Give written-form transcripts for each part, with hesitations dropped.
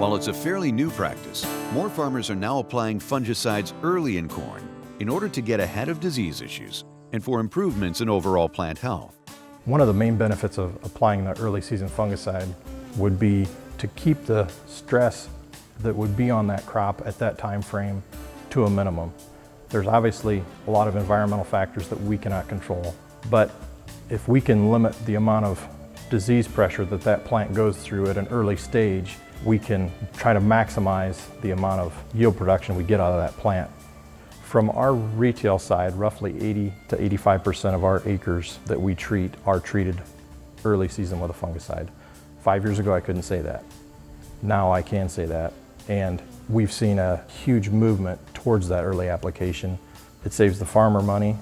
While it's a fairly new practice, more farmers are now applying fungicides early in corn in order to get ahead of disease issues and for improvements in overall plant health. One of the main benefits of applying the early season fungicide would be to keep the stress that would be on that crop at that time frame to a minimum. There's obviously a lot of environmental factors that we cannot control, but if we can limit the amount of disease pressure that that plant goes through at an early stage, we can try to maximize the amount of yield production we get out of that plant. From our retail side, roughly 80 to 85% of our acres that we treat are treated early season with a fungicide. 5 years ago, I couldn't say that. Now I can say that, and we've seen a huge movement towards that early application. It saves the farmer money,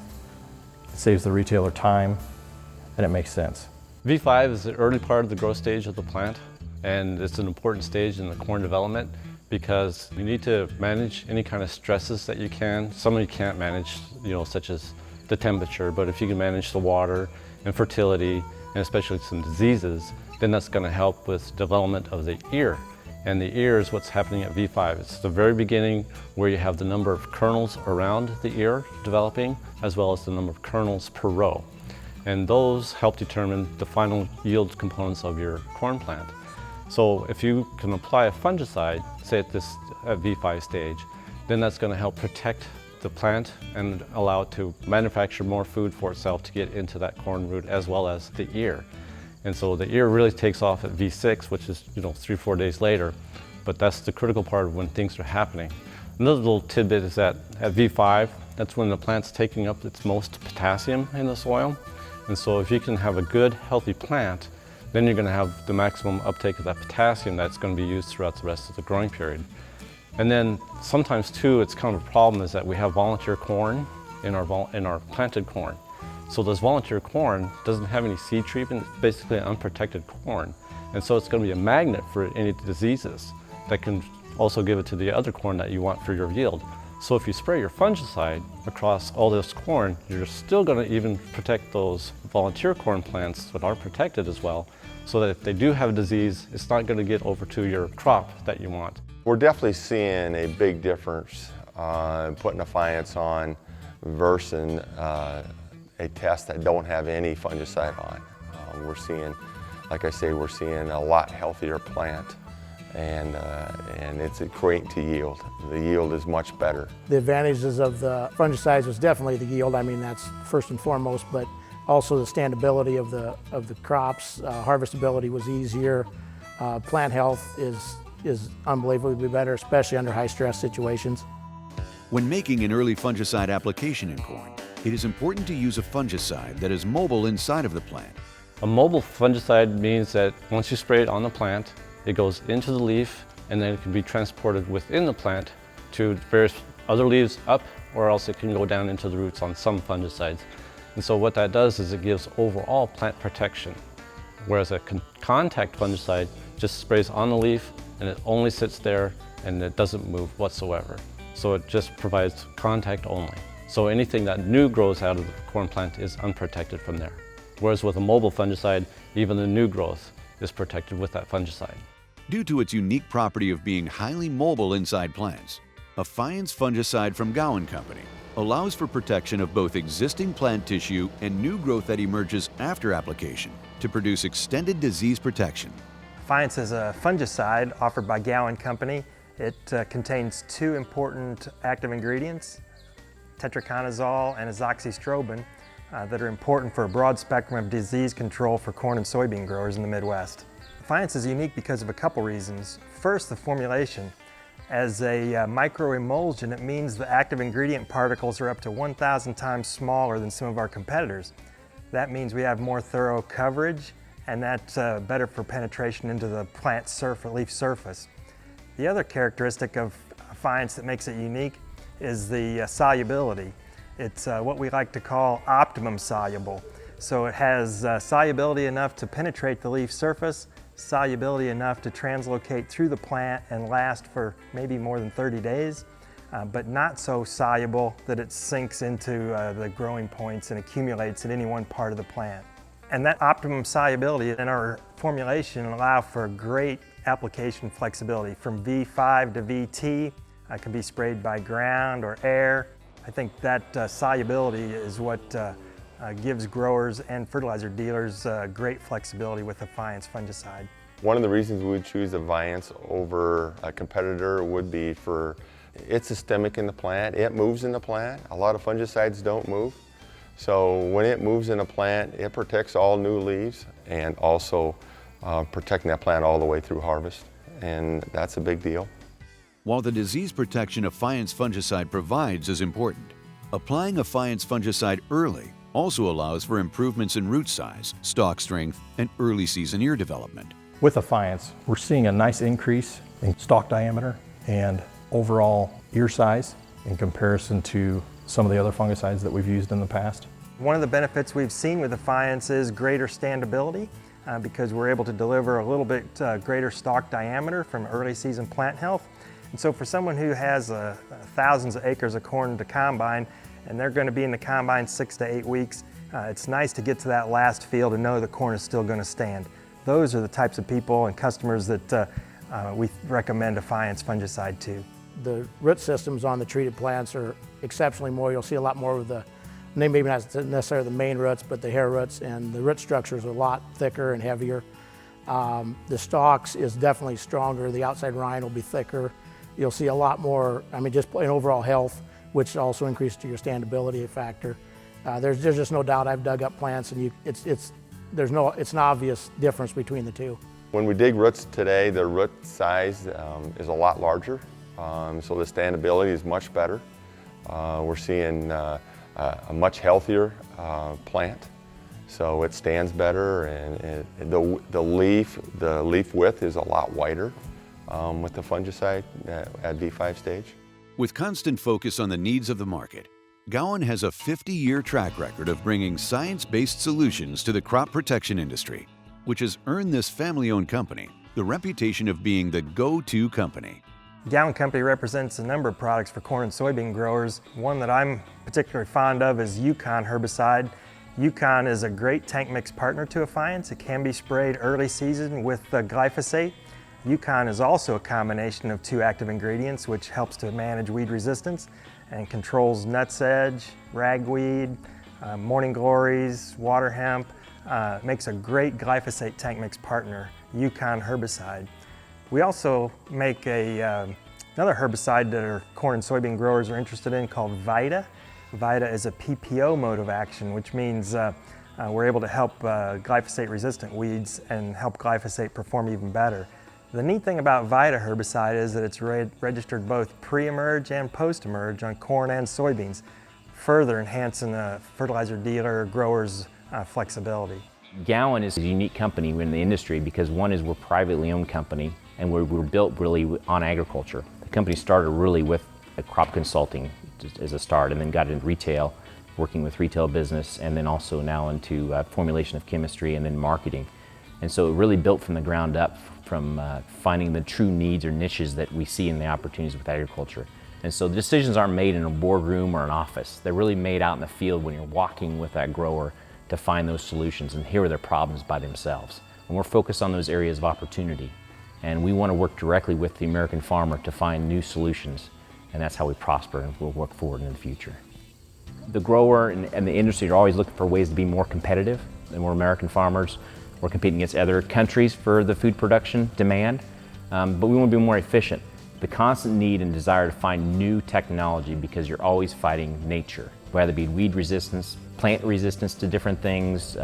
it saves the retailer time, and it makes sense. V5 is the early part of the growth stage of the plant, and it's an important stage in the corn development because you need to manage any kind of stresses that you can. Some you can't manage, such as the temperature, but if you can manage the water and fertility, and especially some diseases, then that's going to help with development of the ear. And the ear is what's happening at V5. It's the very beginning where you have the number of kernels around the ear developing, as well as the number of kernels per row. And those help determine the final yield components of your corn plant. So if you can apply a fungicide, say at V5 stage, then that's going to help protect the plant and allow it to manufacture more food for itself to get into that corn root as well as the ear. And so the ear really takes off at V6, which is 3-4 days later, but that's the critical part of when things are happening. Another little tidbit is that at V5, that's when the plant's taking up its most potassium in the soil. And so if you can have a good, healthy plant, then you're going to have the maximum uptake of that potassium that's going to be used throughout the rest of the growing period. And then sometimes too, it's kind of a problem is that we have volunteer corn in our planted corn. So this volunteer corn doesn't have any seed treatment, it's basically unprotected corn. And so it's going to be a magnet for any diseases that can also give it to the other corn that you want for your yield. So if you spray your fungicide across all this corn, you're still going to even protect those volunteer corn plants that are protected as well, so that if they do have a disease, it's not going to get over to your crop that you want. We're definitely seeing a big difference putting a Defiance on versus a test that don't have any fungicide on. We're seeing, like I say, we're seeing a lot healthier plant, and it's equating to yield. The yield is much better. The advantages of the fungicides was definitely the yield. I mean, that's first and foremost, but also the standability of the crops. Harvestability was easier. Plant health is unbelievably better, especially under high stress situations. When making an early fungicide application in corn, it is important to use a fungicide that is mobile inside of the plant. A mobile fungicide means that once you spray it on the plant, it goes into the leaf and then it can be transported within the plant to various other leaves up, or else it can go down into the roots on some fungicides. And so what that does is it gives overall plant protection, whereas a contact fungicide just sprays on the leaf and it only sits there and it doesn't move whatsoever. So it just provides contact only. So anything that new grows out of the corn plant is unprotected from there. Whereas with a mobile fungicide, even the new growth is protected with that fungicide. Due to its unique property of being highly mobile inside plants, a Defiance fungicide from Gowan Company allows for protection of both existing plant tissue and new growth that emerges after application to produce extended disease protection. Defiance is a fungicide offered by Gowan Company. It contains two important active ingredients, tetraconazole and azoxystrobin, that are important for a broad spectrum of disease control for corn and soybean growers in the Midwest. Defiance is unique because of a couple reasons. First, the formulation. As a microemulsion, it means the active ingredient particles are up to 1,000 times smaller than some of our competitors. That means we have more thorough coverage, and that's better for penetration into the plant leaf surface. The other characteristic of Defiance that makes it unique is the solubility. It's what we like to call optimum soluble. So it has solubility enough to penetrate the leaf surface, solubility enough to translocate through the plant and last for maybe more than 30 days, but not so soluble that it sinks into the growing points and accumulates in any one part of the plant. And that optimum solubility in our formulation allows for great application flexibility from V5 to VT. Can be sprayed by ground or air. I think that solubility is what gives growers and fertilizer dealers great flexibility with the Fiance fungicide. One of the reasons we would choose the Viance over a competitor would be for it's systemic in the plant, it moves in the plant. A lot of fungicides don't move. So when it moves in a plant, it protects all new leaves and also protecting that plant all the way through harvest. And that's a big deal. While the disease protection a Fiance fungicide provides is important, applying a Fiance fungicide early also allows for improvements in root size, stalk strength, and early season ear development. With the Fiance, we're seeing a nice increase in stalk diameter and overall ear size in comparison to some of the other fungicides that we've used in the past. One of the benefits we've seen with the Fiance is greater standability because we're able to deliver a little bit greater stalk diameter from early season plant health. And so for someone who has thousands of acres of corn to combine and they're going to be in the combine 6 to 8 weeks, it's nice to get to that last field and know the corn is still going to stand. Those are the types of people and customers that we recommend a Fiance fungicide to. The root systems on the treated plants are exceptionally more. You'll see a lot more of the, maybe not necessarily the main roots, but the hair roots, and the root structures are a lot thicker and heavier. The stalks is definitely stronger. The outside rind will be thicker. You'll see a lot more, just in overall health, which also increases your standability factor. There's just no doubt. I've dug up plants, and it's an obvious difference between the two. When we dig roots today, the root size is a lot larger, so the standability is much better. We're seeing a much healthier plant, so it stands better, and the leaf width is a lot wider with the fungicide at V5 stage. With constant focus on the needs of the market, Gowan has a 50-year track record of bringing science-based solutions to the crop protection industry, which has earned this family-owned company the reputation of being the go-to company. Gowan Company represents a number of products for corn and soybean growers. One that I'm particularly fond of is Yukon herbicide. Yukon is a great tank mix partner to a Fiance. It can be sprayed early season with glyphosate. Yukon is also a combination of 2 active ingredients, which helps to manage weed resistance and controls nutsedge, ragweed, morning glories, water hemp. Makes a great glyphosate tank mix partner, Yukon herbicide. We also make another herbicide that our corn and soybean growers are interested in called Vita. Vita is a PPO mode of action, which means we're able to help glyphosate-resistant weeds and help glyphosate perform even better. The neat thing about Vita herbicide is that it's registered both pre-emerge and post-emerge on corn and soybeans, further enhancing the fertilizer dealer or grower's flexibility. Gowan is a unique company in the industry because one is we're a privately owned company and we're built really on agriculture. The company started really with crop consulting as a start and then got into retail, working with retail business, and then also now into formulation of chemistry and then marketing. And so it really built from the ground up from finding the true needs or niches that we see in the opportunities with agriculture. And so the decisions aren't made in a boardroom or an office. They're really made out in the field when you're walking with that grower to find those solutions and hear their problems by themselves. And we're focused on those areas of opportunity. And we want to work directly with the American farmer to find new solutions. And that's how we prosper and we'll work forward in the future. The grower and the industry are always looking for ways to be more competitive, and we're American farmers. We're competing against other countries for the food production demand, but we want to be more efficient. The constant need and desire to find new technology because you're always fighting nature, whether it be weed resistance, plant resistance to different things,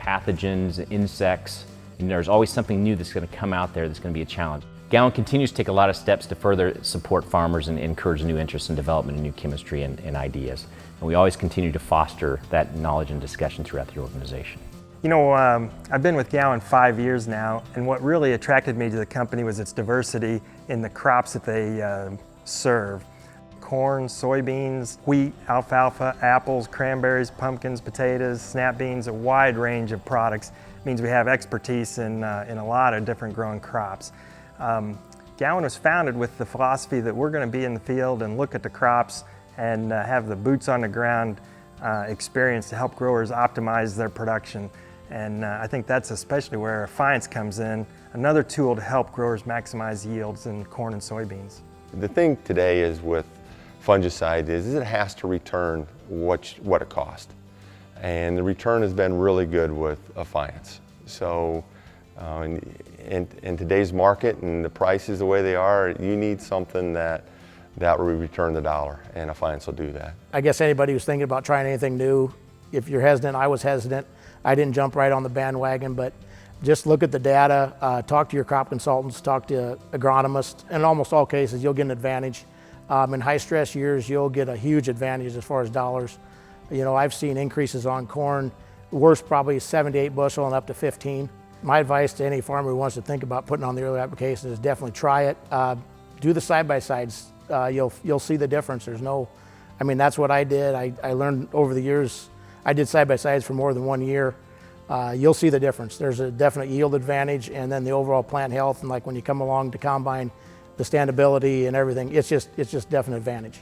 pathogens, insects, and there's always something new that's going to come out there that's going to be a challenge. Gowan continues to take a lot of steps to further support farmers and encourage new interest and development in new chemistry and ideas. And we always continue to foster that knowledge and discussion throughout the organization. You know, I've been with Gowan 5 years now, and what really attracted me to the company was its diversity in the crops that they serve. Corn, soybeans, wheat, alfalfa, apples, cranberries, pumpkins, potatoes, snap beans, a wide range of products. It means we have expertise in a lot of different growing crops. Gowan was founded with the philosophy that we're going to be in the field and look at the crops and have the boots on the ground experience to help growers optimize their production. And I think that's especially where Fiance comes in, another tool to help growers maximize yields in corn and soybeans. The thing today is with fungicide is it has to return what it cost. And the return has been really good with Fiance. So in today's market and the prices the way they are, you need something that will return the dollar, and Fiance will do that. I guess anybody who's thinking about trying anything new, if you're hesitant, I was hesitant. I didn't jump right on the bandwagon, but just look at the data, talk to your crop consultants, talk to agronomists. In almost all cases, you'll get an advantage. In high stress years, you'll get a huge advantage as far as dollars. You know, I've seen increases on corn, worst probably 7 to 8 bushel and up to 15. My advice to any farmer who wants to think about putting on the early application is definitely try it. Do the side-by-sides. You'll see the difference. There's no, I mean, that's what I did. I learned over the years. I did side-by-sides for more than 1 year. You'll see the difference. There's a definite yield advantage, and then the overall plant health, and like when you come along to combine, the standability and everything, it's just definite advantage.